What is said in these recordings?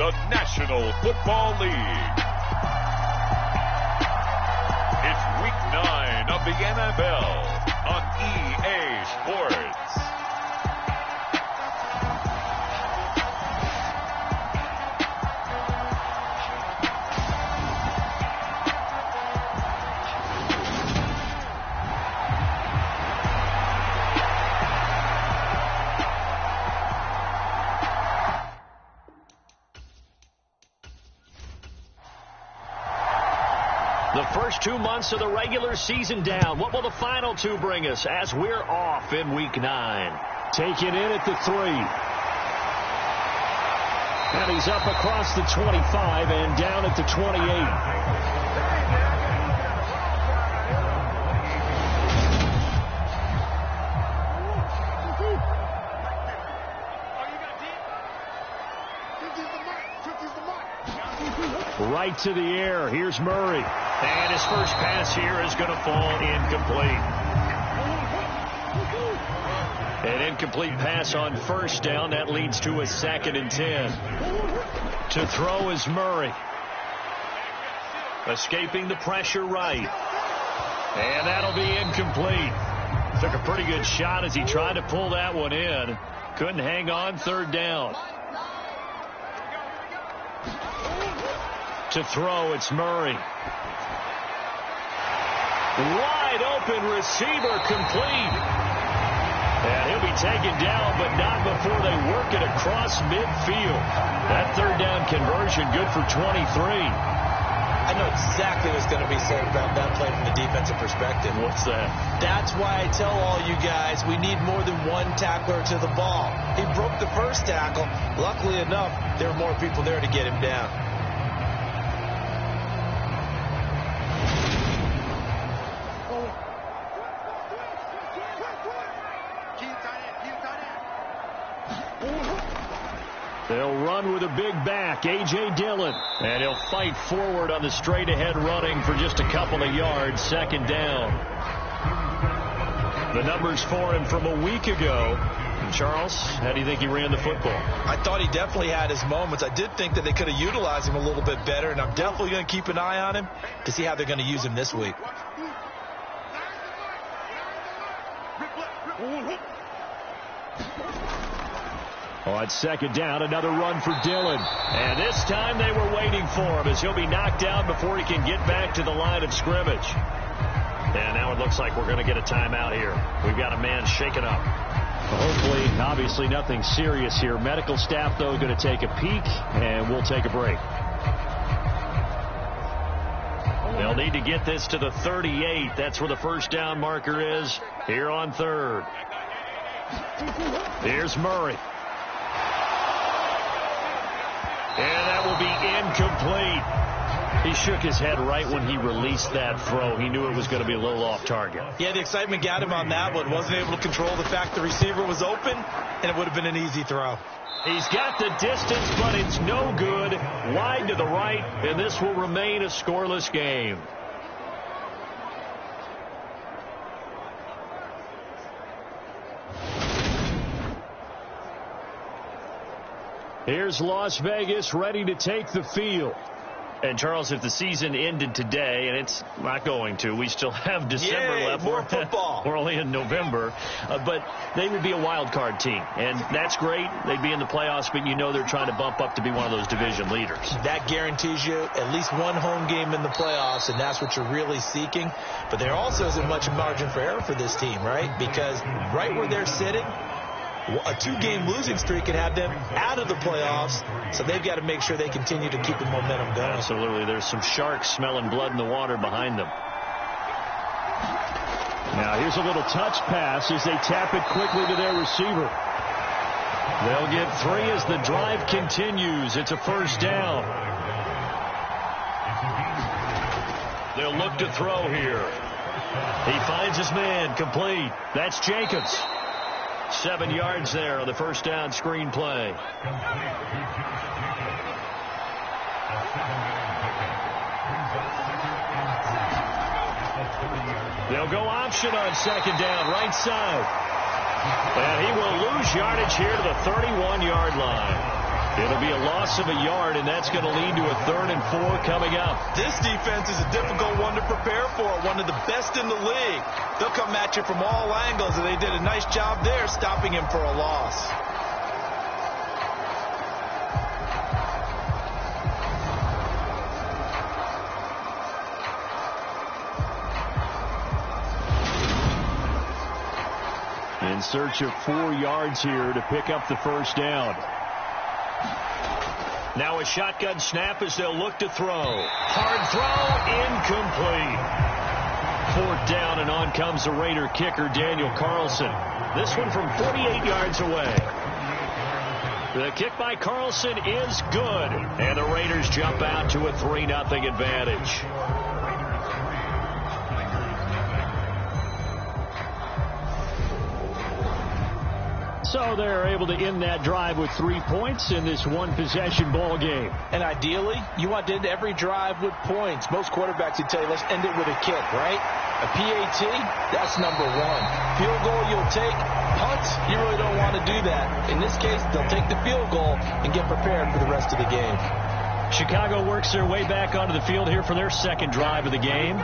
the National Football League. It's Week 9 of the NFL on EA Sports. The first 2 months of the regular season down. What will the final two bring us as we're off in Week 9? Take it in at the 3. And he's up across the 25 and down at the 28. Right to the air. Here's Murray. And his first pass here is going to fall incomplete. An incomplete pass on first down. That leads to a 2nd and 10. To throw is Murray. Escaping the pressure right. And that'll be incomplete. Took a pretty good shot as he tried to pull that one in. Couldn't hang on. 3rd down. To throw, it's Murray. Wide open receiver, complete. And he'll be taken down, but not before they work it across midfield. That 3rd down conversion, good for 23. I know exactly what's going to be said about that play from the defensive perspective. What's that? That's why I tell all you guys we need more than one tackler to the ball. He broke the first tackle. Luckily enough, there were more people there to get him down. They'll run with a big back, A.J. Dillon. And he'll fight forward on the straight-ahead running for just a couple of yards. 2nd down. The numbers for him from a week ago. Charles, how do you think he ran the football? I thought he definitely had his moments. I did think that they could have utilized him a little bit better, and I'm definitely going to keep an eye on him to see how they're going to use him this week. On 2nd down, another run for Dillon. And this time they were waiting for him as he'll be knocked down before he can get back to the line of scrimmage. And now it looks like we're going to get a timeout here. We've got a man shaken up. Hopefully, obviously nothing serious here. Medical staff, though, going to take a peek, and we'll take a break. They'll need to get this to the 38. That's where the first down marker is here on 3rd. Here's Murray. And that will be incomplete. He shook his head right when he released that throw. He knew it was going to be a little off target. Yeah, the excitement got him on that one. Wasn't able to control the fact the receiver was open, and it would have been an easy throw. He's got the distance, but it's no good. Wide to the right, and this will remain a scoreless game. Here's Las Vegas ready to take the field. And, Charles, if the season ended today, and it's not going to, we still have December left. More football. We're only in November. But they would be a wild card team. And that's great. They'd be in the playoffs, but you know they're trying to bump up to be one of those division leaders. That guarantees you at least one home game in the playoffs, and that's what you're really seeking. But there also isn't much margin for error for this team, right? Because right where they're sitting, a 2-game losing streak could have them out of the playoffs, so they've got to make sure they continue to keep the momentum going. Absolutely. There's some sharks smelling blood in the water behind them. Now here's a little touch pass as they tap it quickly to their receiver. They'll get 3 as the drive continues. It's a first down. They'll look to throw here. He finds his man, complete. That's Jacobs. 7 yards there on the first down screen play. They'll go option on 2nd down, right side. And he will lose yardage here to the 31-yard line. It'll be a loss of a yard, and that's going to lead to a 3rd and 4 coming up. This defense is a difficult one to prepare for, one of the best in the league. They'll come at you from all angles, and they did a nice job there stopping him for a loss. In search of 4 yards here to pick up the first down. Now a shotgun snap as they'll look to throw. Hard throw, incomplete. 4th down, and on comes the Raider kicker, Daniel Carlson. This one from 48 yards away. The kick by Carlson is good, and the Raiders jump out to a 3-0 advantage. So they're able to end that drive with 3 points in this one-possession ball game. And ideally, you want to end every drive with points. Most quarterbacks would tell you, let's end it with a kick, right? A PAT, that's number 1. Field goal you'll take. Punt, you really don't want to do that. In this case, they'll take the field goal and get prepared for the rest of the game. Chicago works their way back onto the field here for their second drive of the game.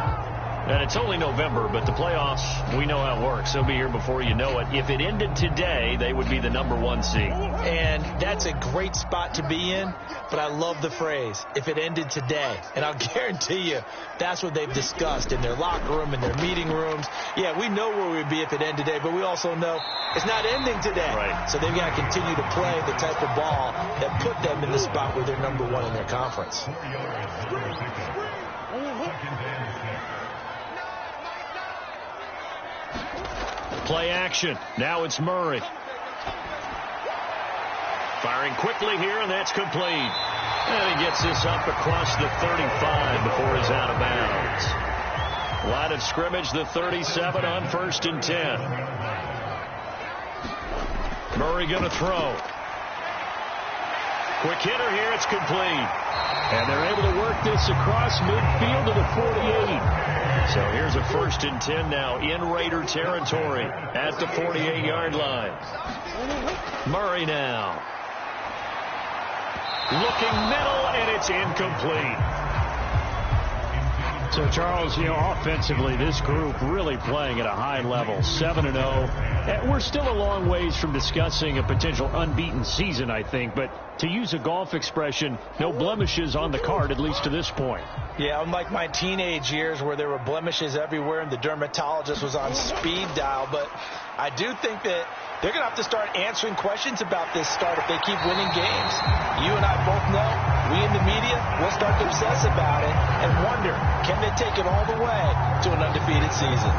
And it's only November, but the playoffs, we know how it works. They'll be here before you know it. If it ended today, they would be the number 1 seed. And that's a great spot to be in, but I love the phrase, if it ended today. And I'll guarantee you, that's what they've discussed in their locker room, in their meeting rooms. Yeah, we know where we'd be if it ended today, but we also know it's not ending today. Right. So they've got to continue to play the type of ball that put them in the spot where they're number 1 in their conference. Play action. Now it's Murray. Firing quickly here, and that's complete. And he gets this up across the 35 before he's out of bounds. Line of scrimmage, the 37 on 1st and 10. Murray going to throw. Quick hitter here. It's complete. And they're able to work this across midfield to the 48. So here's a 1st and 10 now in Raider territory at the 48-yard line. Murray now. Looking middle, and it's incomplete. So, Charles, offensively, this group really playing at a high level, 7-0. And we're still a long ways from discussing a potential unbeaten season, I think. But to use a golf expression, no blemishes on the card, at least to this point. Yeah, unlike my teenage years where there were blemishes everywhere and the dermatologist was on speed dial. But I do think that they're going to have to start answering questions about this start if they keep winning games. You and I both know, we in the media, we'll start to obsess about it and wonder, can they take it all the way to an undefeated season?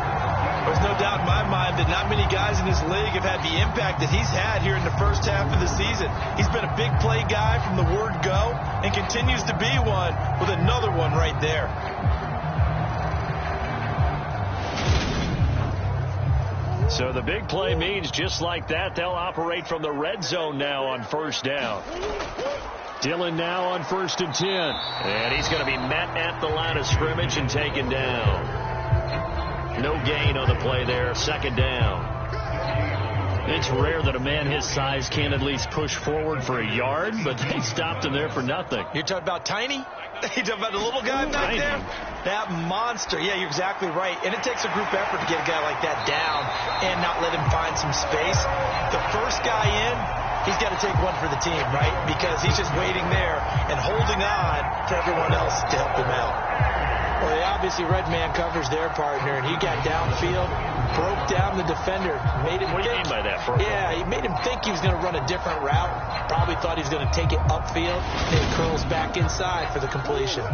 There's no doubt in my mind that not many guys in this league have had the impact that he's had here in the first half of the season. He's been a big play guy from the word go and continues to be one with another one right there. So the big play means just like that, they'll operate from the red zone now on 1st down. Dillon now on 1st and 10. And he's going to be met at the line of scrimmage and taken down. No gain on the play there, 2nd down. It's rare that a man his size can at least push forward for a yard, but they stopped him there for nothing. You're talking about Tiny? You talking about the little guy back there? That monster. Yeah, you're exactly right. And it takes a group effort to get a guy like that down and not let him find some space. The first guy in, he's got to take one for the team, right? Because he's just waiting there and holding on for everyone else to help him out. Well, they obviously red man covers their partner, and he got downfield, broke down the defender, made him What do you mean by that, bro? Yeah, he made him think he was going to run a different route. Probably thought he was going to take it upfield, and it curls back inside for the completion.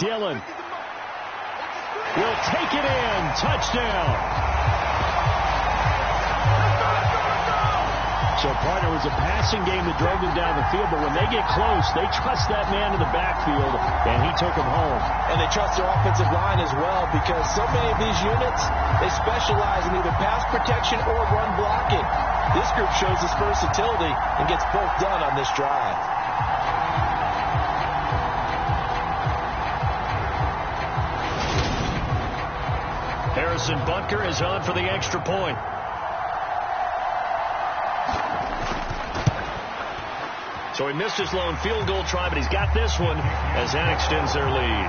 Dillon will take it in. Touchdown. So, partner, was a passing game that drove them down the field, but when they get close, they trust that man in the backfield, and he took them home. And they trust their offensive line as well, because so many of these units, they specialize in either pass protection or run blocking. This group shows its versatility and gets both done on this drive. Harrison Butker is on for the extra point. So he missed his lone field goal try, but he's got this one as that extends their lead.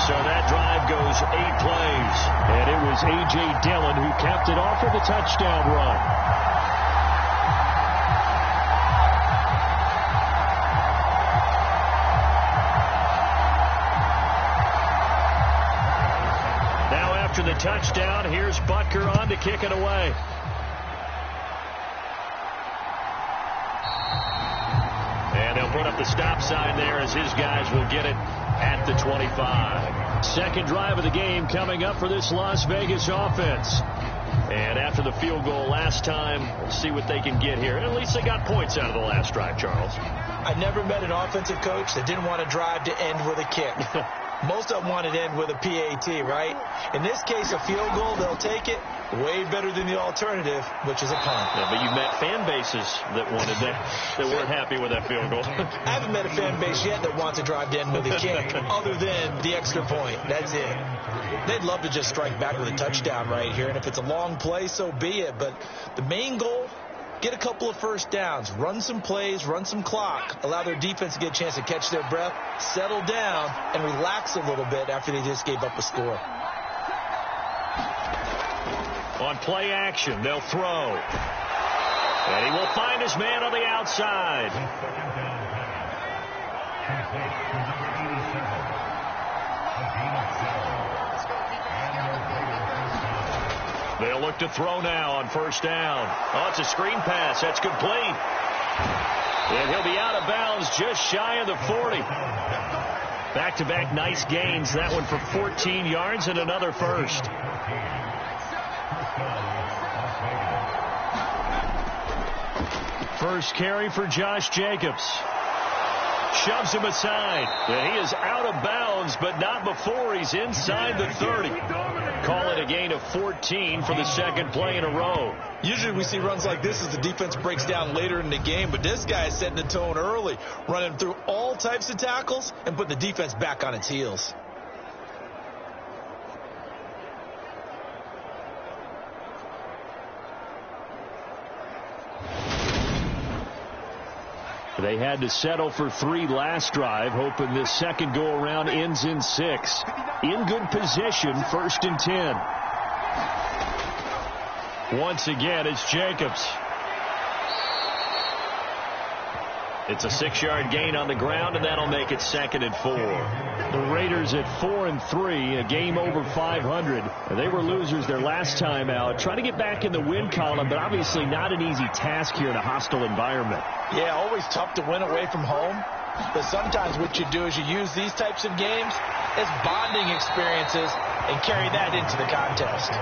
So that drive goes 8 plays. And it was A.J. Dillon who capped it off with a touchdown run. Now after the touchdown, here's Butker on to kick it away. And they'll put up the stop sign there as his guys will get it at the 25. Second drive of the game coming up for this Las Vegas offense. And after the field goal last time, we'll see what they can get here. And at least they got points out of the last drive, Charles. I never met an offensive coach that didn't want to drive to end with a kick. Most of them wanted to end with a PAT, right? In this case, a field goal, they'll take it. Way better than the alternative, which is a punt. Yeah, but you met fan bases that wanted that weren't happy with that field goal. I haven't met a fan base yet that wants to drive to end with a kick other than the extra point. That's it. They'd love to just strike back with a touchdown right here, and if it's a long play, so be it. But the main goal, get a couple of first downs, run some plays, run some clock, allow their defense to get a chance to catch their breath, settle down, and relax a little bit after they just gave up a score. On play action, they'll throw. And he will find his man on the outside. They'll look to throw now on first down. Oh, it's a screen pass. That's complete. And he'll be out of bounds just shy of the 40. Back-to-back nice gains. That one for 14 yards and another first. First carry for Josh Jacobs. Shoves him aside. And he is out of bounds, but not before he's inside the 30. Call it a gain of 14 for the second play in a row. Usually we see runs like this as the defense breaks down later in the game, but this guy is setting the tone early, running through all types of tackles and putting the defense back on its heels. They had to settle for 3 last drive, hoping this second go-around ends in 6. In good position, 1st and 10. Once again, it's Jacobs. It's a 6-yard gain on the ground, and that'll make it 2nd and 4. The Raiders at 4-3, a game over 500. They were losers their last time out. Trying to get back in the win column, but obviously not an easy task here in a hostile environment. Yeah, always tough to win away from home. But sometimes what you do is you use these types of games as bonding experiences and carry that into the contest.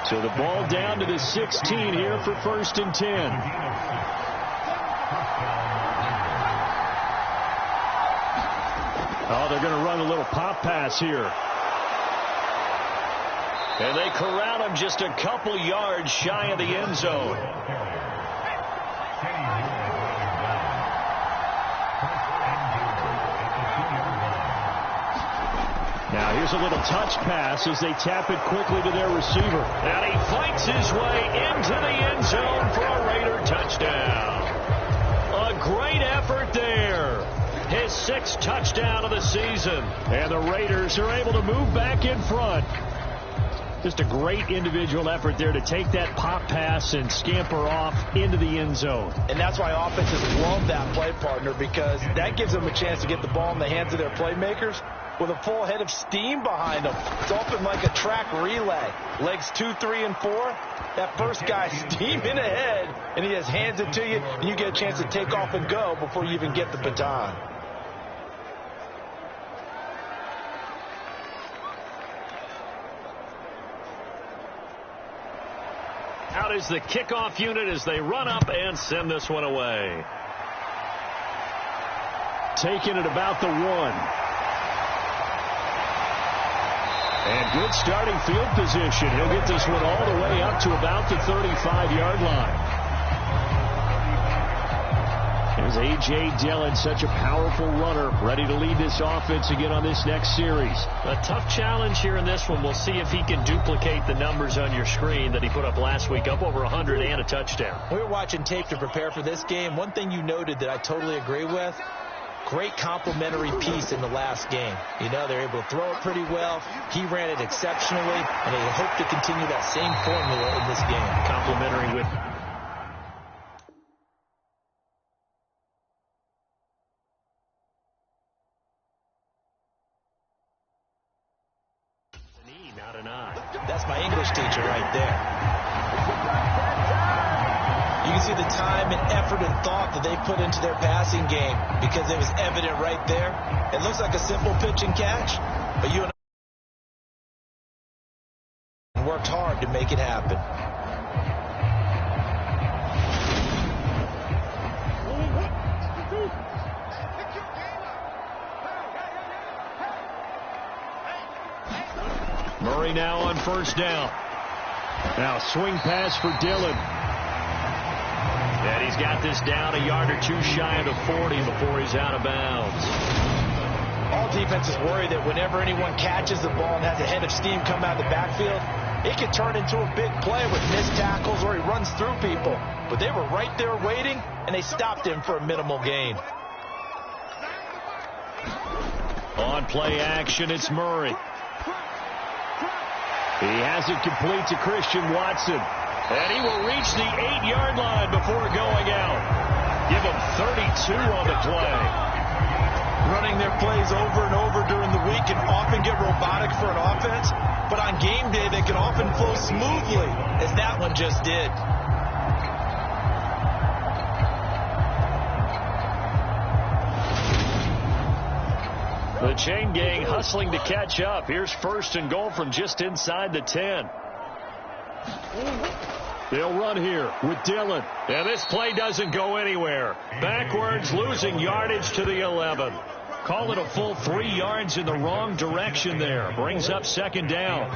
So the ball down to the 16 here for 1st and 10. Oh, they're going to run a little pop pass here. And they corral him just a couple yards shy of the end zone. Now here's a little touch pass as they tap it quickly to their receiver. And he fights his way into the end zone for a Raider touchdown. A great effort there. His 6th touchdown of the season. And the Raiders are able to move back in front. Just a great individual effort there to take that pop pass and scamper off into the end zone. And that's why offenses love that play, partner, because that gives them a chance to get the ball in the hands of their playmakers with a full head of steam behind them. It's often like a track relay. Legs 2, 3, and 4. That first guy steaming ahead, and he just hands it to you, and you get a chance to take off and go before you even get the baton. Out is the kickoff unit as they run up and send this one away. Taking it about the 1. And good starting field position. He'll get this one all the way up to about the 35-yard line. As A.J. Dillon, such a powerful runner, ready to lead this offense again on this next series. A tough challenge here in this one. We'll see if he can duplicate the numbers on your screen that he put up last week, up over 100 and a touchdown. We were watching tape to prepare for this game. One thing you noted that I totally agree with, great complementary piece in the last game. You know, they're able to throw it pretty well. He ran it exceptionally, and they hope to continue that same formula in this game. Complementary with... Not an eye. That's my English teacher right there. You can see the time and effort and thought that they put into their passing game because it was evident right there. It looks like a simple pitch and catch, but you and I worked hard to make it happen. Murray now on first down. Now swing pass for Dillon. And he's got this down a yard or two shy of the 40 before he's out of bounds. All defenses worry that whenever anyone catches the ball and has a head of steam come out of the backfield, it could turn into a big play with missed tackles or he runs through people. But they were right there waiting, and they stopped him for a minimal gain. On play action, it's Murray. He has it complete to Christian Watson. And he will reach the 8-yard line before going out. Give him 32 on the play. Running their plays over and over during the week can often get robotic for an offense, but on game day they can often flow smoothly, as that one just did. The chain gang hustling to catch up. Here's first and goal from just inside the 10. They'll run here with Dillon. And this play doesn't go anywhere. Backwards, losing yardage to the 11. Call it a full 3 yards in the wrong direction there. Brings up second down.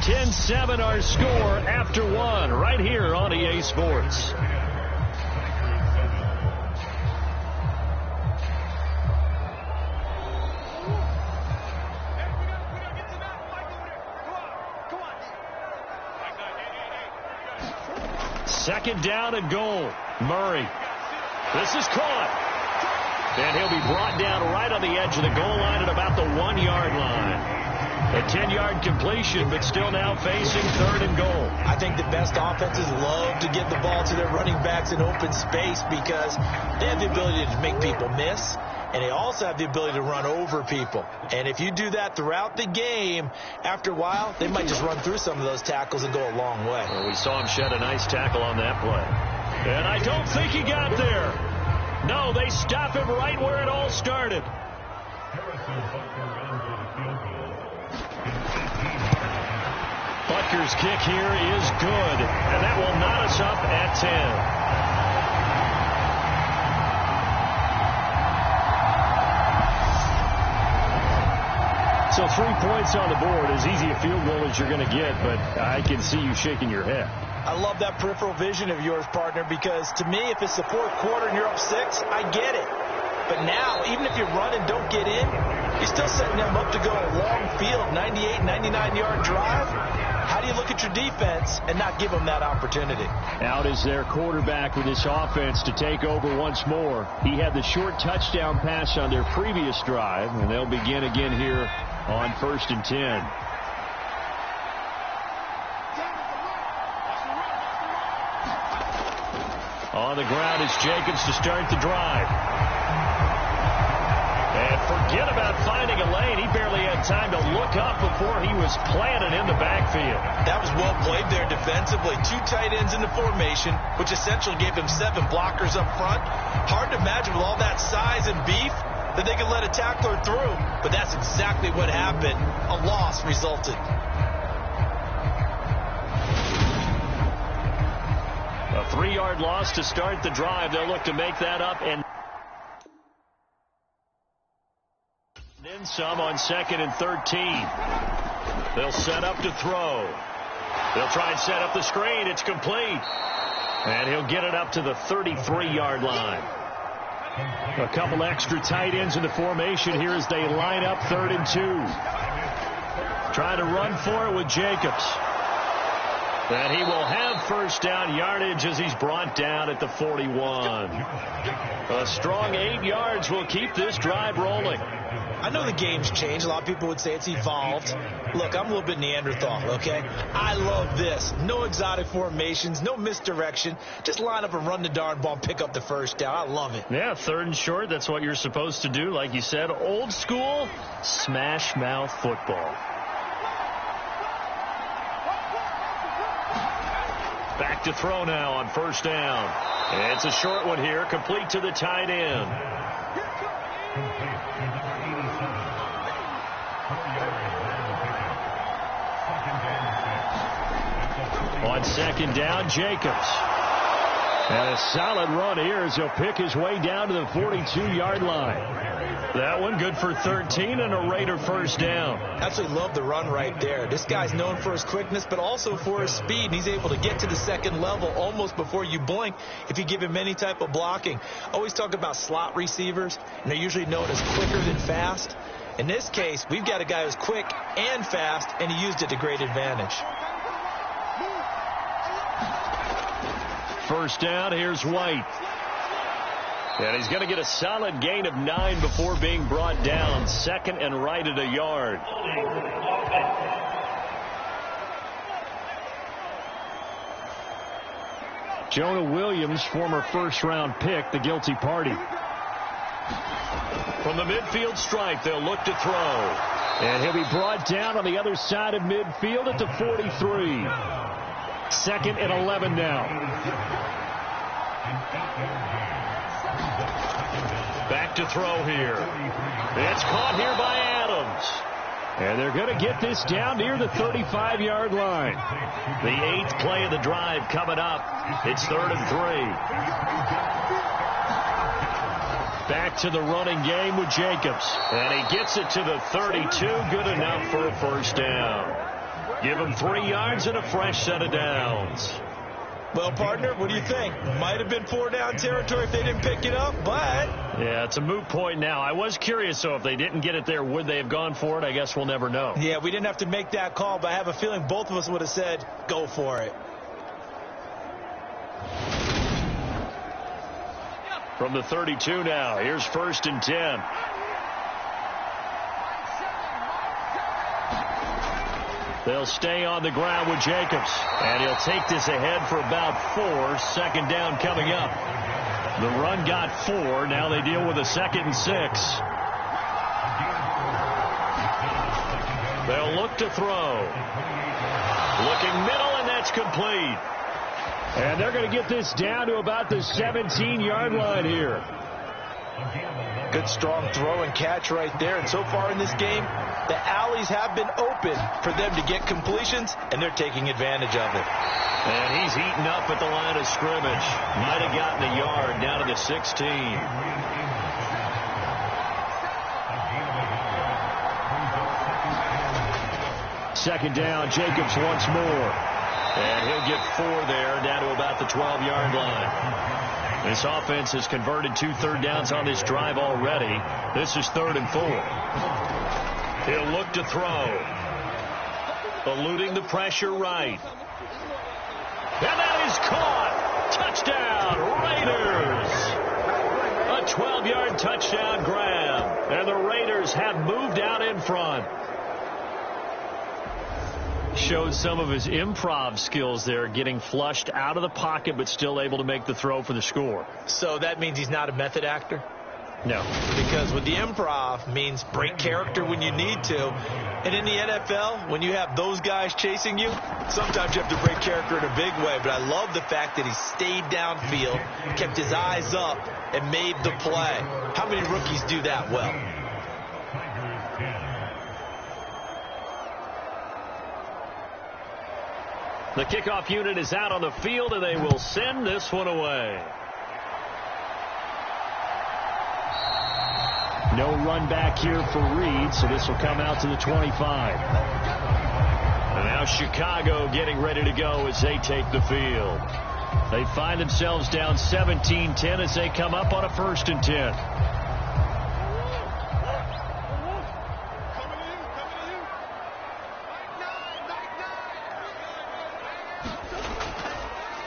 10-7 our score after one right here on EA Sports. Second down and goal. Murray. This is caught. And he'll be brought down right on the edge of the goal line at about the 1-yard line. A 10-yard completion, but still now facing third and goal. I think the best offenses love to get the ball to their running backs in open space because they have the ability to make people miss, and they also have the ability to run over people. And if you do that throughout the game, after a while, they might just run through some of those tackles and go a long way. Well, we saw him shed a nice tackle on that play. And I don't think he got there. No, they stop him right where it all started. Butker's kick here is good, and that will knot us up at 10. So 3 points on the board, as easy a field goal as you're going to get, but I can see you shaking your head. I love that peripheral vision of yours, partner, because to me, if it's the fourth quarter and you're up 6, I get it. But now, even if you run and don't get in, you're still setting them up to go a long field, 98, 99-yard drive. How do you look at your defense and not give them that opportunity? Out is their quarterback with this offense to take over once more. He had the short touchdown pass on their previous drive, and they'll begin again here on 1st and 10. On the ground is Jacobs to start the drive. And forget about finding a lane. He barely had time to look up before he was planted in the backfield. That was well played there defensively. 2 tight ends in the formation, which essentially gave them 7 blockers up front. Hard to imagine with all that size and beef that they could let a tackler through. But that's exactly what happened. A loss resulted. A 3-yard loss to start the drive. They'll look to make that up and then some on 2nd and 13. They'll set up to throw. They'll try and set up the screen. It's complete. And he'll get it up to the 33-yard line. A couple extra tight ends in the formation here as they line up 3rd and 2. Trying to run for it with Jacobs. And he will have first down yardage as he's brought down at the 41. A strong 8 yards will keep this drive rolling. I know the game's changed. A lot of people would say it's evolved. Look, I'm a little bit Neanderthal, okay? I love this. No exotic formations, no misdirection. Just line up and run the darn ball and pick up the first down. I love it. Yeah, 3rd and short. That's what you're supposed to do. Like you said, old school smash mouth football. Back to throw now on first down. It's a short one here, complete to the tight end. On 2nd down, Jacobs. And a solid run here as he'll pick his way down to the 42-yard line. That one good for 13 and a Raider first down. Absolutely love the run right there. This guy's known for his quickness, but also for his speed. He's able to get to the second level almost before you blink if you give him any type of blocking. Always talk about slot receivers, and they're usually known as quicker than fast. In this case, we've got a guy who's quick and fast, and he used it to great advantage. First down, here's White. And he's going to get a solid gain of 9 before being brought down. 2nd and right at a yard. Jonah Williams, former first-round pick, the guilty party. From the midfield stripe, they'll look to throw. And he'll be brought down on the other side of midfield at the 43. 2nd and 11 now. Back to throw here. It's caught here by Adams. And they're going to get this down near the 35-yard line. The 8th play of the drive coming up. It's 3rd and 3. Back to the running game with Jacobs. And he gets it to the 32. Good enough for a first down. Give him 3 yards and a fresh set of downs. Well, partner, what do you think? Might have been 4-down territory if they didn't pick it up, but... Yeah, it's a moot point now. I was curious, so if they didn't get it there, would they have gone for it? I guess we'll never know. Yeah, we didn't have to make that call, but I have a feeling both of us would have said, go for it. From the 32 now, here's 1st and 10. They'll stay on the ground with Jacobs. And he'll take this ahead for about 4. 2nd down coming up. The run got 4. Now they deal with a 2nd and 6. They'll look to throw. Looking middle, and that's complete. And they're going to get this down to about the 17-yard line here. Good, strong throw and catch right there. And so far in this game, the alleys have been open for them to get completions, and they're taking advantage of it. And he's eaten up at the line of scrimmage. Might have gotten a yard down to the 16. Second down, Jacobs once more. And he'll get 4 there, down to about the 12-yard line. This offense has converted 2 third downs on this drive already. This is 3rd and 4. He'll look to throw. Eluding the pressure right. And that is caught. Touchdown, Raiders. A 12-yard touchdown grab. And the Raiders have moved out in front. Showed some of his improv skills there, getting flushed out of the pocket but still able to make the throw for the score. So that means he's not a method actor? No. Because with the improv means break character when you need to. And in the NFL, when you have those guys chasing you, sometimes you have to break character in a big way. But I love the fact that he stayed downfield, kept his eyes up, and made the play. How many rookies do that well? The kickoff unit is out on the field, and they will send this one away. No run back here for Reed, so this will come out to the 25. And now Chicago getting ready to go as they take the field. They find themselves down 17-10 as they come up on a 1st and 10.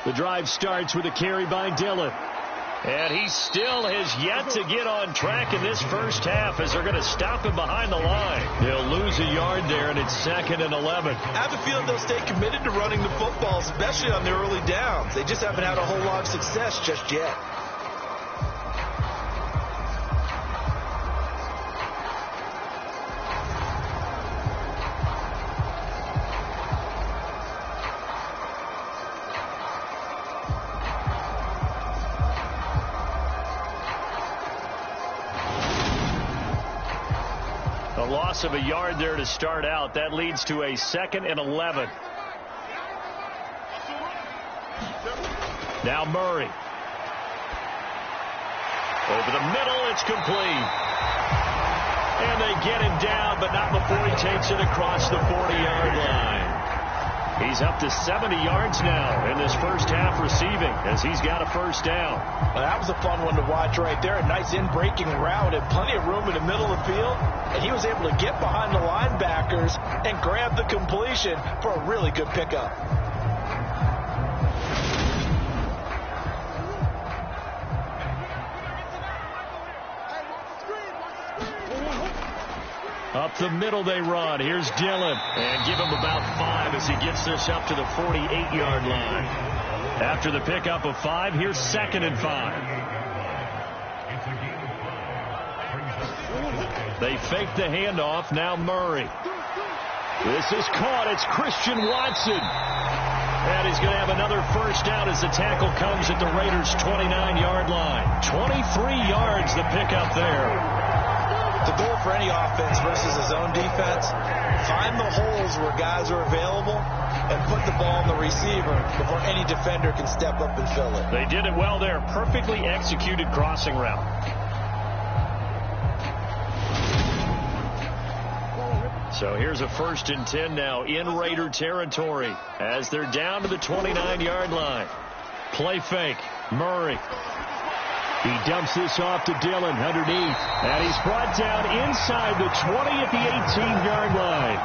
The drive starts with a carry by Dillon. And he still has yet to get on track in this first half as they're going to stop him behind the line. They'll lose a yard there, and it's 2nd and 11. I have a feeling they'll stay committed to running the football, especially on their early downs. They just haven't had a whole lot of success just yet. Loss of a yard there to start out. That leads to a 2nd and 11. Now Murray. Over the middle, it's complete. And they get him down, but not before he takes it across the 40-yard line. He's up to 70 yards now in this first half receiving as he's got a 1st down. Well, that was a fun one to watch right there. A nice in-breaking route and plenty of room in the middle of the field. And he was able to get behind the linebackers and grab the completion for a really good pickup. Up the middle they run. Here's Dillon. And give him about 5 as he gets this up to the 48-yard line. After the pickup of 5, here's 2nd and 5. They fake the handoff. Now Murray. This is caught. It's Christian Watson. And he's going to have another 1st down as the tackle comes at the Raiders' 29-yard line. 23 yards the pickup there. The goal for any offense versus a zone defense, find the holes where guys are available and put the ball on the receiver before any defender can step up and fill it. They did it well there. Perfectly executed crossing route. So here's a 1st and 10 now in Raider territory as they're down to the 29-yard line. Play fake. Murray. He dumps this off to Dillon underneath. And he's brought down inside the 20 at the 18-yard line.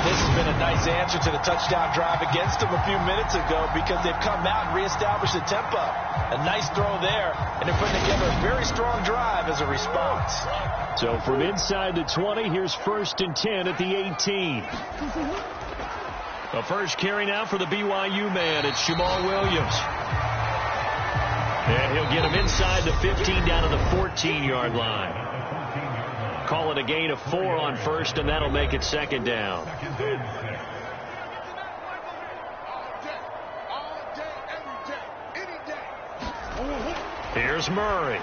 This has been a nice answer to the touchdown drive against them a few minutes ago because they've come out and reestablished the tempo. A nice throw there, and they're putting together a very strong drive as a response. So from inside the 20, here's 1st and 10 at the 18. The first carry now for the BYU man. It's Jamal Williams. And he'll get him inside the 15 down to the 14-yard line. Call it a gain of 4 on 1st, and that'll make it 2nd down. Here's Murray.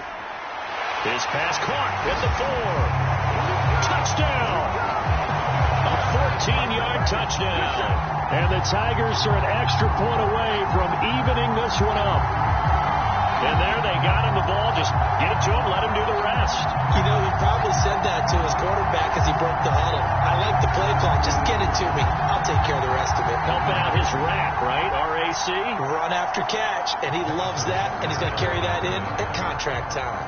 His pass caught at the 4. Touchdown. A 14-yard touchdown. And the Tigers are an extra point away from evening this one up. And there they got him the ball. Just get it to him, let him do the rest. You know, he probably said that to his quarterback as he broke the huddle. I like the play call. Just get it to me. I'll take care of the rest of it. Helping out his RAC, right? RAC? Run after catch. And he loves that. And he's going to carry that in at contract time.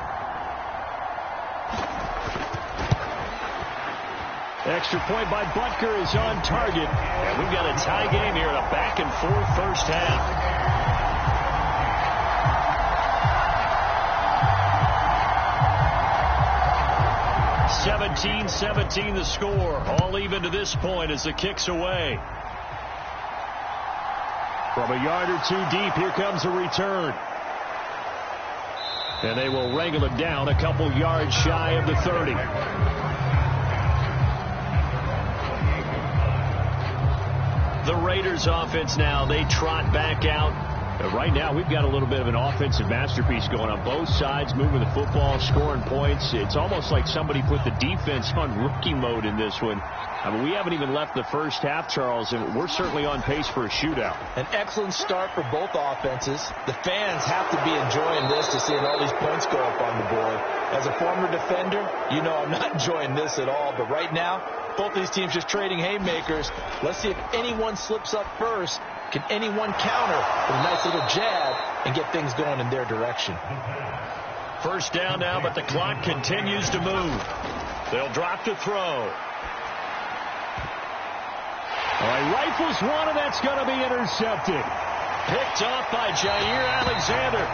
Extra point by Butker is on target. And we've got a tie game here in a back-and-forth first half. 17-17 the score. All even to this point as the kick's away. From a yard or 2 deep, here comes a return. And they will wrangle it down a couple yards shy of the 30. The Raiders offense now, they trot back out. Right now, we've got a little bit of an offensive masterpiece going on both sides, moving the football, scoring points. It's almost like somebody put the defense on rookie mode in this one. I mean, we haven't even left the first half, Charles, and we're certainly on pace for a shootout. An excellent start for both offenses. The fans have to be enjoying this to seeing all these points go up on the board. As a former defender, you know I'm not enjoying this at all. But right now, both these teams just trading haymakers. Let's see if anyone slips up first Can anyone counter with a nice little jab and get things going in their direction? First down now, but the clock continues to move. They'll drop to throw. All right, rifles one, and that's going to be intercepted. Picked off by Jair Alexander.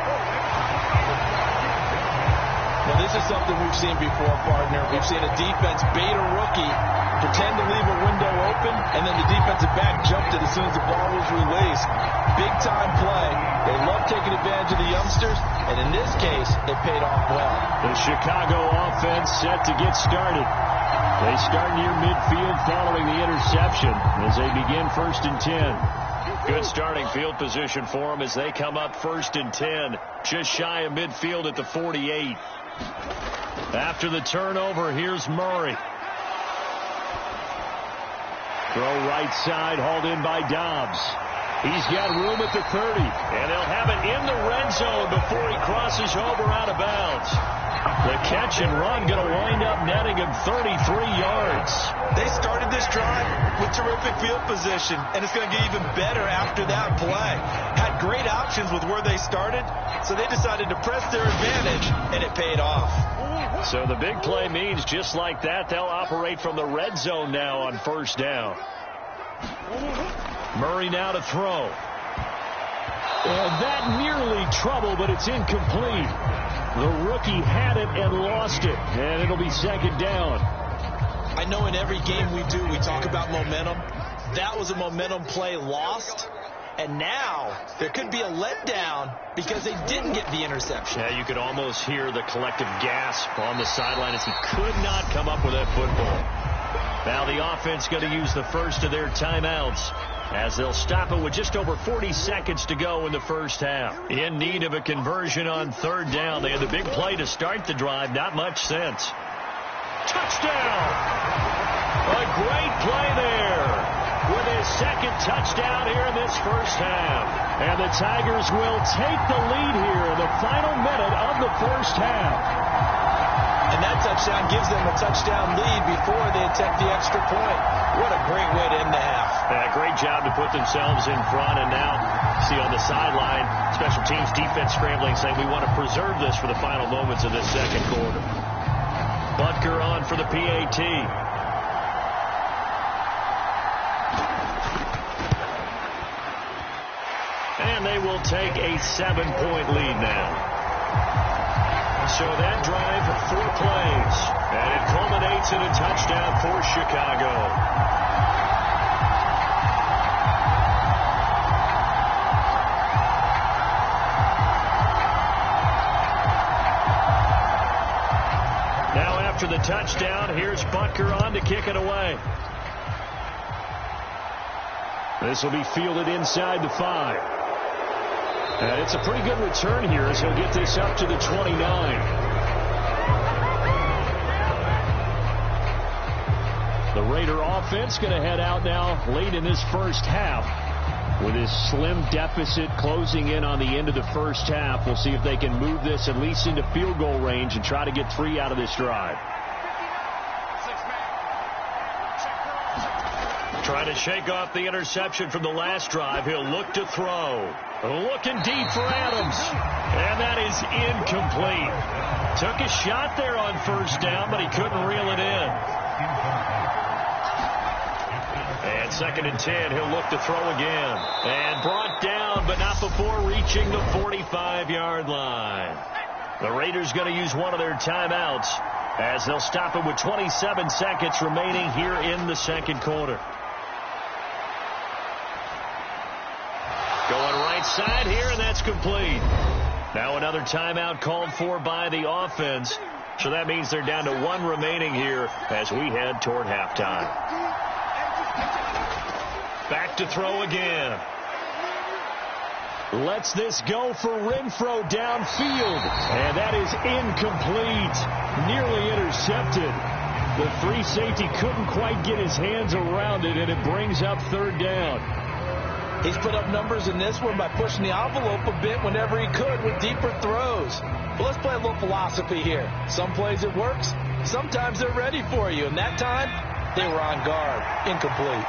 Now, this is something we've seen before, partner. We've seen a defense bait a rookie, pretend to leave a window open, and then the defensive back jumped it as soon as the ball was released. Big-time play. They love taking advantage of the youngsters, and in this case, it paid off well. The Chicago offense set to get started. They start near midfield following the interception as they begin 1st and 10. Good starting field position for them as they come up 1st and 10. Just shy of midfield at the 48. After the turnover, here's Murray. Throw right side, hauled in by Dobbs. He's got room at the 30. And they'll have it in the red zone before he crosses over out of bounds. The catch and run going to wind up netting him 33 yards. They started this drive with terrific field position, and it's going to get even better after that play. Had great options with where they started, so they decided to press their advantage, and it paid off. So the big play means just like that, they'll operate from the red zone now on 1st down. Murray now to throw. And that nearly trouble, but it's incomplete. The rookie had it and lost it, and it'll be 2nd down. I know in every game we do, we talk about momentum. That was a momentum play lost. And now there could be a letdown because they didn't get the interception. Yeah, you could almost hear the collective gasp on the sideline as he could not come up with that football. Now the offense going to use the first of their timeouts as they'll stop it with just over 40 seconds to go in the 1st half. In need of a conversion on 3rd down. They had the big play to start the drive. Not much sense. Touchdown! A great play there with his 2nd touchdown here in this 1st half. And the Tigers will take the lead here in the final minute of the 1st half. And that touchdown gives them a touchdown lead before they attempt the extra point. What a great way to end the half. Yeah, great job to put themselves in front. And now, see on the sideline, special teams defense scrambling, saying we want to preserve this for the final moments of this 2nd quarter. Butker on for the PAT. And they will take a 7-point lead now. So that drive, 4 plays, and it culminates in a touchdown for Chicago. Now after the touchdown, here's Butker on to kick it away. This will be fielded inside the 5. And it's a pretty good return here as he'll get this up to the 29. The Raider offense going to head out now late in this 1st half with his slim deficit closing in on the end of the 1st half. We'll see if they can move this at least into field goal range and try to get 3 out of this drive. Trying to shake off the interception from the last drive. He'll look to throw. Looking deep for Adams. And that is incomplete. Took a shot there on 1st down, but he couldn't reel it in. And 2nd and 10, he'll look to throw again. And brought down, but not before reaching the 45-yard line. The Raiders going to use one of their timeouts as they'll stop it with 27 seconds remaining here in the 2nd quarter. Going right side here, and that's complete. Now another timeout called for by the offense. So that means they're down to 1 remaining here as we head toward halftime. Back to throw again. Lets this go for Renfro downfield. And that is incomplete. Nearly intercepted. The free safety couldn't quite get his hands around it, and it brings up 3rd down. He's put up numbers in this one by pushing the envelope a bit whenever he could with deeper throws. But let's play a little philosophy here. Some plays it works. Sometimes they're ready for you. And that time, they were on guard. Incomplete.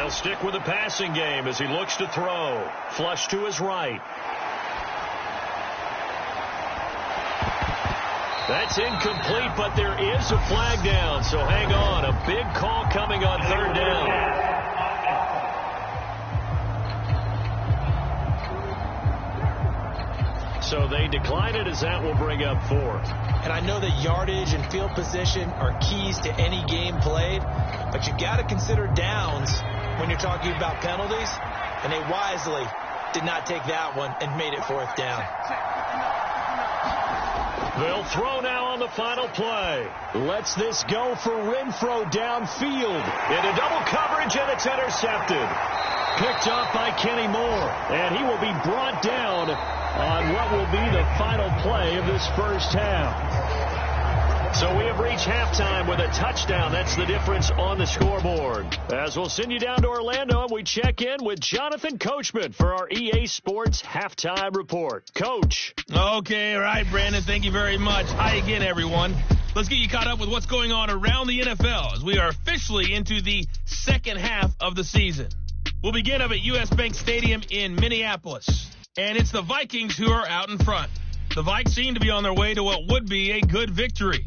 They'll stick with the passing game as he looks to throw. Flush to his right. That's incomplete, but there is a flag down, so hang on. A big call coming on third down. So they decline it as that will bring up fourth. And I know that yardage and field position are keys to any game played, but you got to consider downs when you're talking about penalties, and they wisely did not take that one and made it fourth down. They'll throw now on the final play. Lets this go for Renfro downfield. Into double coverage, and it's intercepted. Picked off by Kenny Moore, and he will be brought down on what will be the final play of this first half. So we have reached halftime with a touchdown. That's the difference on the scoreboard. As we'll send you down to Orlando, and we check in with Jonathan Coachman for our EA Sports Halftime Report. Coach. Okay, all right, Brandon. Thank you very much. Hi again, everyone. Let's get you caught up with what's going on around the NFL as we are officially into the second half of the season. We'll begin up at U.S. Bank Stadium in Minneapolis. And it's the Vikings who are out in front. The Vikes seem to be on their way to what would be a good victory.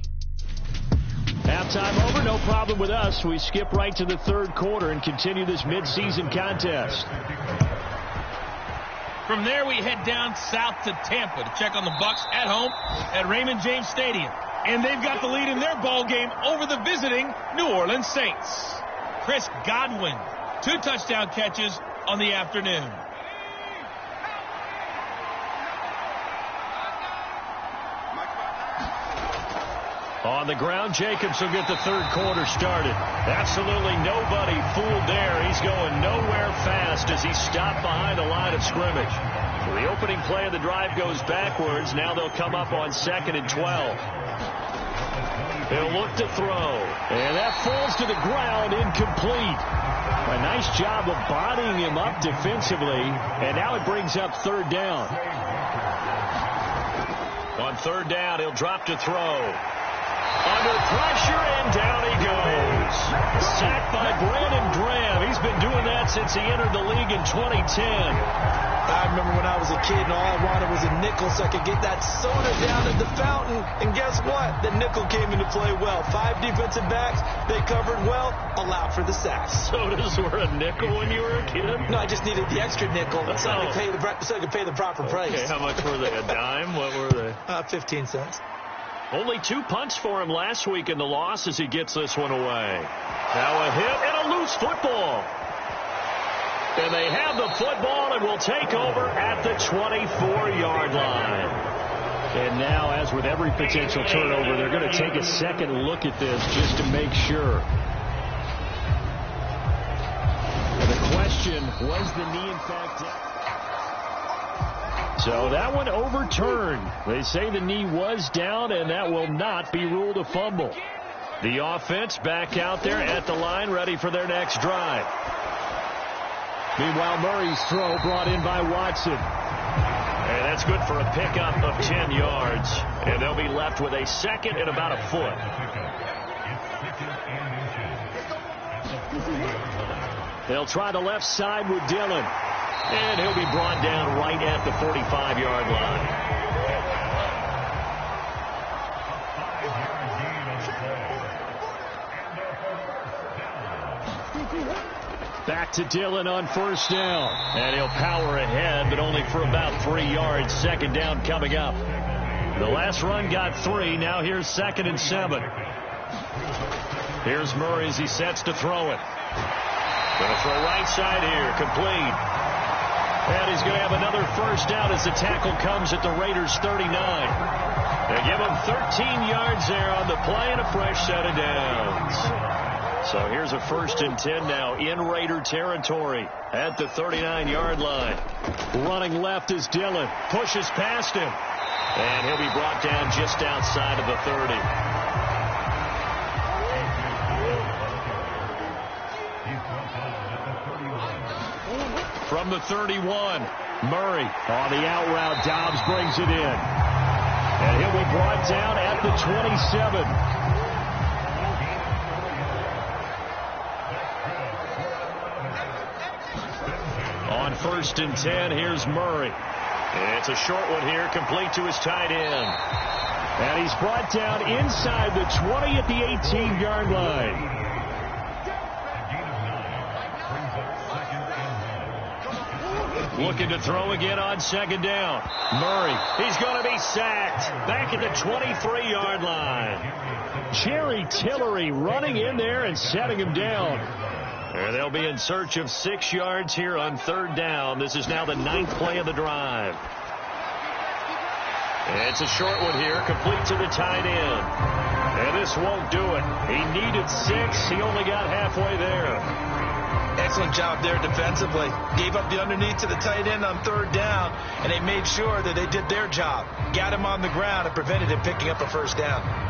Halftime over, no problem with us. We skip right to the third quarter and continue this midseason contest. From there, we head down south to Tampa to check on the Bucs at home at Raymond James Stadium. And they've got the lead in their ball game over the visiting New Orleans Saints. Chris Godwin, 2 touchdown catches on the afternoon. On the ground, Jacobs will get the third quarter started. Absolutely nobody fooled there. He's going nowhere fast as he stopped behind the line of scrimmage. So the opening play of the drive goes backwards. Now they'll come up on 2nd and 12. They'll look to throw. And that falls to the ground, incomplete. A nice job of bodying him up defensively. And now it brings up third down. On third down, he'll drop to throw. Under pressure, and down he goes. Sacked by Brandon Graham. He's been doing that since he entered the league in 2010. I remember when I was a kid and all I wanted was a nickel so I could get that soda down at the fountain. And guess what? The nickel came into play well. 5 defensive backs, they covered well, allowed for the sacks. Sodas were a nickel when you were a kid? No, I just needed the extra nickel so I could pay the proper price. Okay, how much were they? A dime? What were they? 15 cents. Only 2 punts for him last week in the loss as he gets this one away. Now a hit and a loose football. And they have the football and will take over at the 24-yard line. And now, as with every potential turnover, they're going to take a second look at this just to make sure. And the question, was the knee in fact down? So that one overturned. They say the knee was down, and that will not be ruled a fumble. The offense back out there at the line, ready for their next drive. Meanwhile, Murray's throw brought in by Watson. And that's good for a pickup of 10 yards. And they'll be left with a second and about a foot. They'll try the left side with Dillon. And he'll be brought down right at the 45-yard line. Back to Dillon on first down. And he'll power ahead, but only for about 3 yards. Second down coming up. The last run got 3. Now here's 2nd and 7. Here's Murray as he sets to throw it. Going to throw right side here. Complete. And he's going to have another first down as the tackle comes at the Raiders' 39. They give him 13 yards there on the play and a fresh set of downs. So here's a 1st and 10 now in Raider territory at the 39-yard line. Running left is Dillon. Pushes past him. And he'll be brought down just outside of the 30. From the 31, Murray on the out route. Dobbs brings it in. And he'll be brought down at the 27. On 1st and 10, here's Murray. It's a short one here, complete to his tight end. And he's brought down inside the 20 at the 18-yard line. Looking to throw again on 2nd down. Murray, he's going to be sacked. Back at the 23-yard line. Jerry Tillery running in there and setting him down. And they'll be in search of 6 yards here on 3rd down. This is now the 9th play of the drive. It's a short one here, complete to the tight end. And this won't do it. He needed 6. He only got halfway there. Excellent job there defensively. Gave up the underneath to the tight end on 3rd down, and they made sure that they did their job. Got him on the ground and prevented him picking up a 1st down.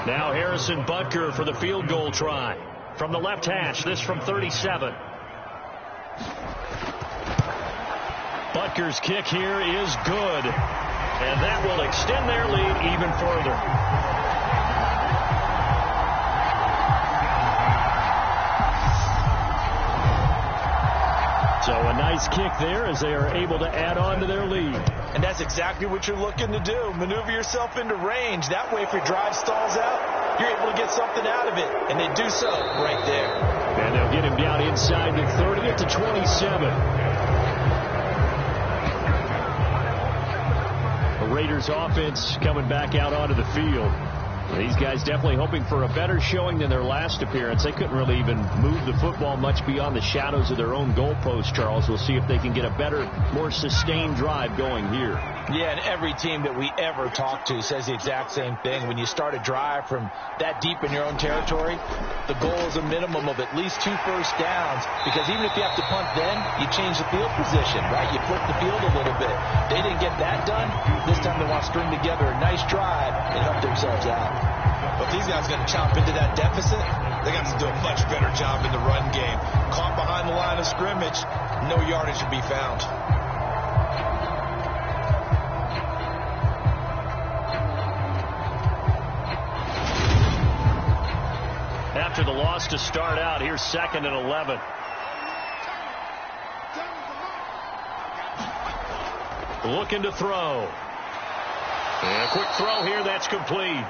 Now Harrison Butker for the field goal try. From the left hash, this from 37. Butker's kick here is good. And that will extend their lead even further. So a nice kick there as they are able to add on to their lead. And that's exactly what you're looking to do. Maneuver yourself into range. That way, if your drive stalls out, you're able to get something out of it. And they do so right there. And they'll get him down inside the 30 at the 27. The Raiders offense coming back out onto the field. These guys definitely hoping for a better showing than their last appearance. They couldn't really even move the football much beyond the shadows of their own goalpost, Charles. We'll see if they can get a better, more sustained drive going here. Yeah, and every team that we ever talk to says the exact same thing. When you start a drive from that deep in your own territory, the goal is a minimum of at least 2 first downs, because even if you have to punt then, you change the field position, right? You flip the field a little bit. They didn't get that done. This time they want to string together a nice drive and help themselves out. But if these guys are going to chop into that deficit, they're going to have to do a much better job in the run game. Caught behind the line of scrimmage, no yardage to be found. After the loss to start out, here's 2nd and 11. Looking to throw. And a quick throw here, that's complete.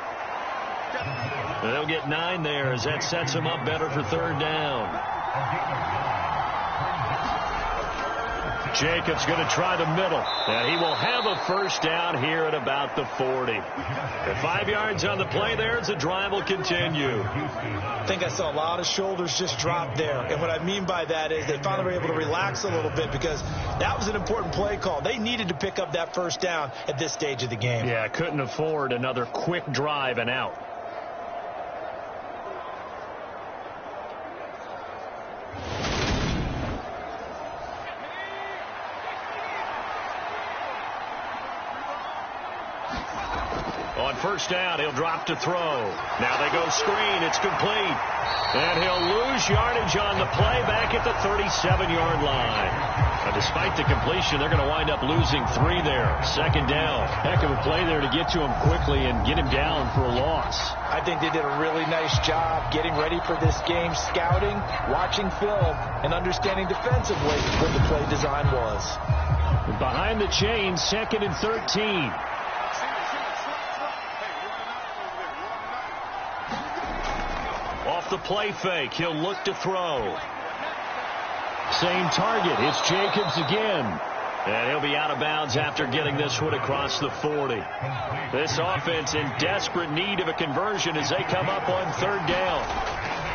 They'll get 9 there as that sets them up better for 3rd down. Jacobs going to try the middle, and he will have a 1st down here at about the 40. At 5 yards on the play there, as the drive will continue. I think I saw a lot of shoulders just drop there, and what I mean by that is they finally were able to relax a little bit, because that was an important play call. They needed to pick up that 1st down at this stage of the game. Yeah, couldn't afford another quick drive and out. On 1st down, he'll drop to throw. Now they go screen. It's complete. And he'll lose yardage on the play back at the 37-yard line. Now, despite the completion, they're going to wind up losing 3 there. 2nd down. Heck of a play there to get to him quickly and get him down for a loss. I think they did a really nice job getting ready for this game, scouting, watching film, and understanding defensively what the play design was. Behind the chain, 2nd and 13. Off the play fake, he'll look to throw. Same target, it's Jacobs again. And he'll be out of bounds after getting this one across the 40. This offense in desperate need of a conversion as they come up on 3rd down.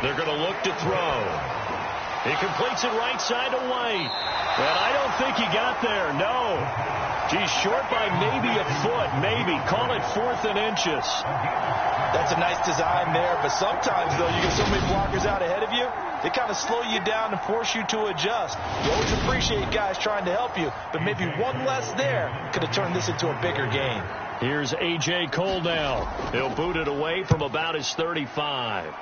They're going to look to throw. He completes it right side to White. And I don't think he got there, no. He's short by maybe a foot, maybe. Call it 4th and inches. That's a nice design there, but sometimes, though, you get so many blockers out ahead of you, they kind of slow you down and force you to adjust. You always appreciate guys trying to help you, but maybe one less there could have turned this into a bigger game. Here's A.J. Cole now. He'll boot it away from about his 35.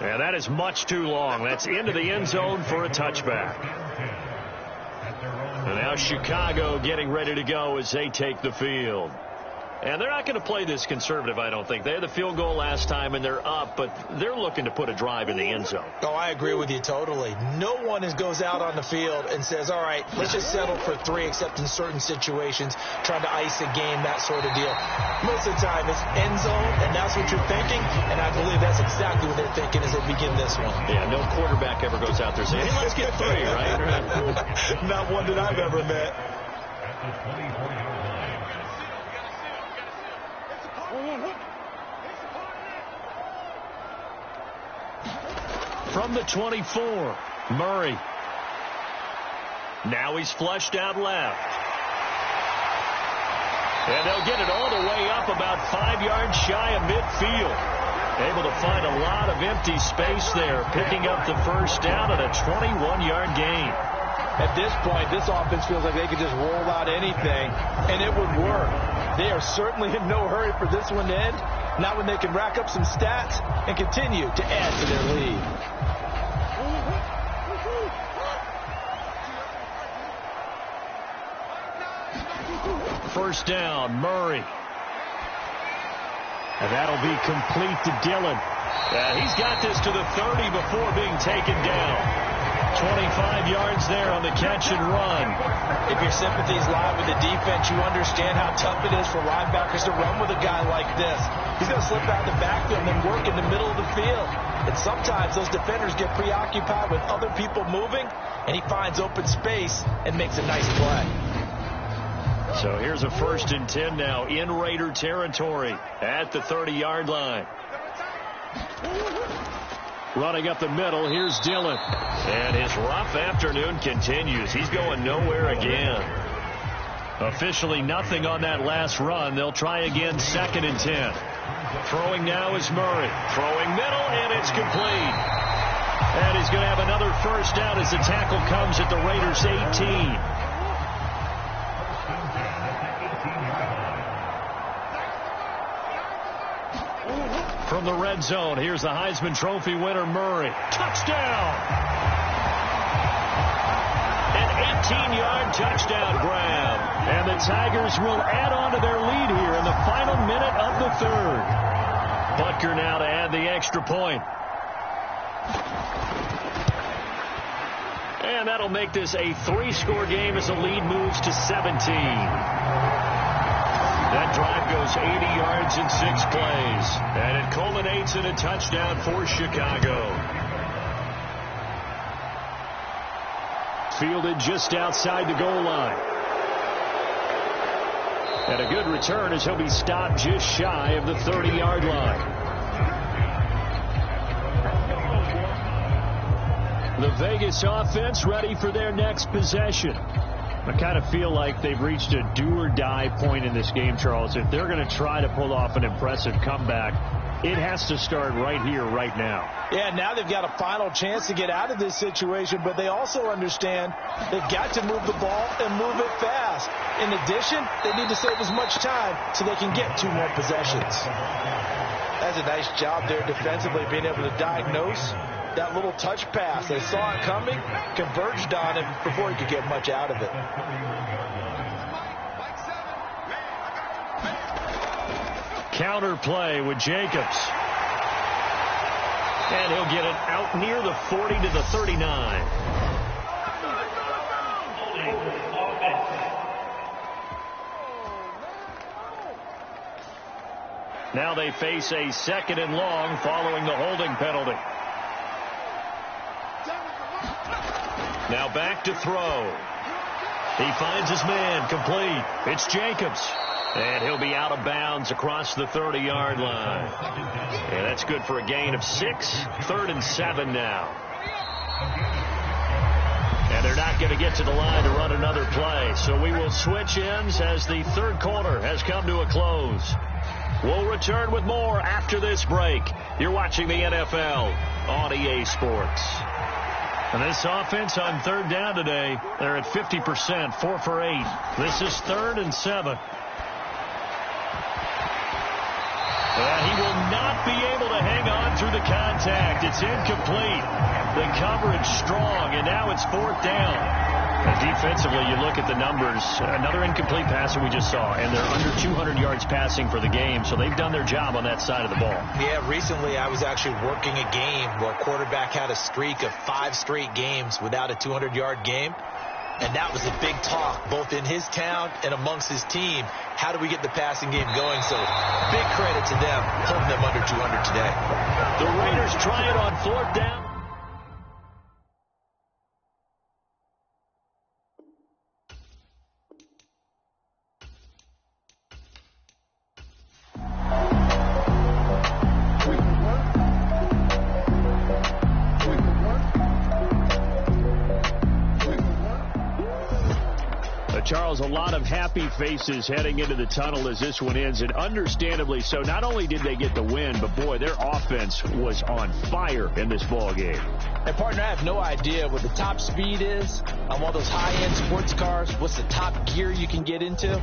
And that is much too long. That's into the end zone for a touchback. And now Chicago getting ready to go as they take the field. And they're not going to play this conservative, I don't think. They had the field goal last time, and they're up, but they're looking to put a drive in the end zone. Oh, I agree with you totally. No one goes out on the field and says, all right, let's just settle for 3, except in certain situations, trying to ice a game, that sort of deal. Most of the time, it's end zone, and that's what you're thinking, and I believe that's exactly what they're thinking as they begin this one. Yeah, no quarterback ever goes out there saying, hey, let's get 3, right? Not one that I've ever met. From the 24, Murray. Now he's flushed out left. And they'll get it all the way up about 5 yards shy of midfield. Able to find a lot of empty space there, picking up the first down at a 21-yard gain. At this point, this offense feels like they could just roll out anything, and it would work. They are certainly in no hurry for this one to end. Not when they can rack up some stats and continue to add to their lead. First down, Murray. And that'll be complete to Dillon. He's got this to the 30 before being taken down. 25 yards there on the catch and run. If your sympathies lie with the defense, you understand how tough it is for linebackers to run with a guy like this. He's going to slip out of the backfield and then work in the middle of the field. And sometimes those defenders get preoccupied with other people moving, and he finds open space and makes a nice play. So here's a 1st and 10 now in Raider territory at the 30-yard line. Running up the middle, here's Dillon. And his rough afternoon continues. He's going nowhere again. Officially nothing on that last run. They'll try again 2nd and 10. Throwing now is Murray. Throwing middle, and it's complete. And he's going to have another first down as the tackle comes at the Raiders' 18. From the red zone, here's the Heisman Trophy winner, Murray. Touchdown! An 18-yard touchdown grab. And the Tigers will add on to their lead here in the final minute of the 3rd. Butker now to add the extra point. And that'll make this a 3-score game as the lead moves to 17. That drive goes 80 yards in 6 plays. And it culminates in a touchdown for Chicago. Fielded just outside the goal line. And a good return as he'll be stopped just shy of the 30-yard line. The Vegas offense ready for their next possession. I kind of feel like they've reached a do-or-die point in this game, Charles. If they're going to try to pull off an impressive comeback, it has to start right here, right now. Yeah, now they've got a final chance to get out of this situation, but they also understand they've got to move the ball and move it fast. In addition, they need to save as much time so they can get 2 more possessions. That's a nice job there defensively, being able to diagnose that little touch pass. They saw it coming, converged on him before he could get much out of it. Counter play with Jacobs. And he'll get it out near the 40 to the 39. Now they face a 2nd and long following the holding penalty. Now back to throw. He finds his man, complete. It's Jacobs. And he'll be out of bounds across the 30-yard line. And that's good for a gain of 6. 3rd and 7 now. And they're not going to get to the line to run another play. So we will switch ends as the 3rd quarter has come to a close. We'll return with more after this break. You're watching the NFL on EA Sports. And this offense on 3rd down today, they're at 50%, 4 for 8. This is 3rd and 7. He will not be able to hang on through the contact. It's incomplete. The coverage strong, and now it's 4th down. Defensively, you look at the numbers. Another incomplete passer we just saw, and they're under 200 yards passing for the game, so they've done their job on that side of the ball. Yeah, recently I was actually working a game where a quarterback had a streak of 5 straight games without a 200-yard game, and that was a big talk both in his town and amongst his team. How do we get the passing game going? So big credit to them holding them under 200 today. The Raiders try it on 4th down. Charles, a lot of happy faces heading into the tunnel as this one ends, and understandably so. Not only did they get the win, but, boy, their offense was on fire in this ball game. Hey, partner, I have no idea what the top speed is on one of those high-end sports cars. What's the top gear you can get into?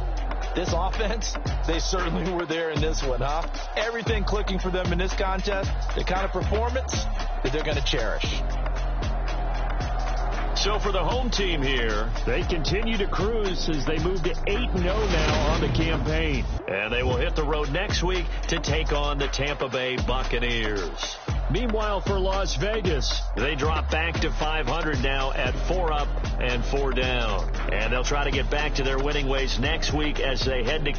This offense, they certainly were there in this one, huh? Everything clicking for them in this contest, the kind of performance that they're going to cherish. So for the home team here, they continue to cruise as they move to 8-0 now on the campaign. And they will hit the road next week to take on the Tampa Bay Buccaneers. Meanwhile, for Las Vegas, they drop back to 500 now at 4 up and 4 down. And they'll try to get back to their winning ways next week as they head to